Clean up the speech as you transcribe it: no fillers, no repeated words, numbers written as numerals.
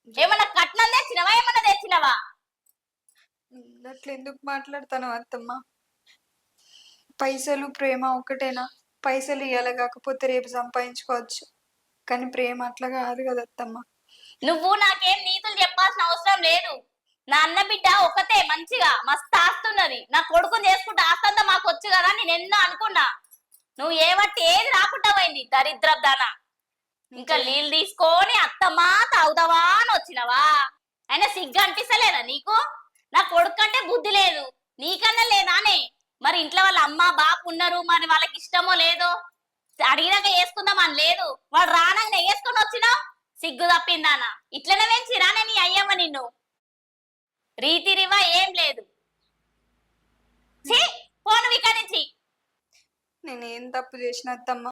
ఏమన్నా కట్నం తెచ్చినవా ఏమన్నా తెచ్చినవా? అట్లా ఎందుకు మాట్లాడతాను అత్తమ్మ? పైసలు ప్రేమ ఒకటేనా? పైసలు ఇయ్యాల కాకపోతే రేపు సంపాదించుకోవచ్చు, కానీ ప్రేమ అట్లా కాదు కదా అత్తమ్మ. నువ్వు నాకేం నీతులు చెప్పాల్సిన అవసరం లేదు. నా అన్న బిడ్డ ఒకతే మంచిగా మస్తు ఆస్తున్నది. నా కొడుకుని చేసుకుంటే ఆస్తంతా మాకు వచ్చు కదా నేను ఎన్నో అనుకున్నా. నువ్వు ఏవట్టి ఏది రాకుండా పోయింది దరిద్రపు దానా. ఇంకా నీళ్ళు తీసుకొని అత్తమ్మా తాగుతావా అని వచ్చినవా? అయినా సిగ్గు అనిపిస్తలేదా నీకు? నా కొడుకు అంటే బుద్ధి లేదు, నీకన్నా లేదానే? మరి ఇంట్లో వాళ్ళ అమ్మ బాపు ఉన్నారు, మరి వాళ్ళకి ఇష్టమో లేదో అడిగినాక వేసుకుందామని లేదు. వాడు రానంగా వేసుకొని వచ్చినావు, సిగ్గు తప్పిందానా. ఇట్లనే వేంచి రానే నీ అయ్యమ్మ నిన్ను. రీతి రివా ఏం లేదు. పోను ఇక్కడి నుంచి. నేను ఏం తప్పు చేసిన అత్తమ్మ?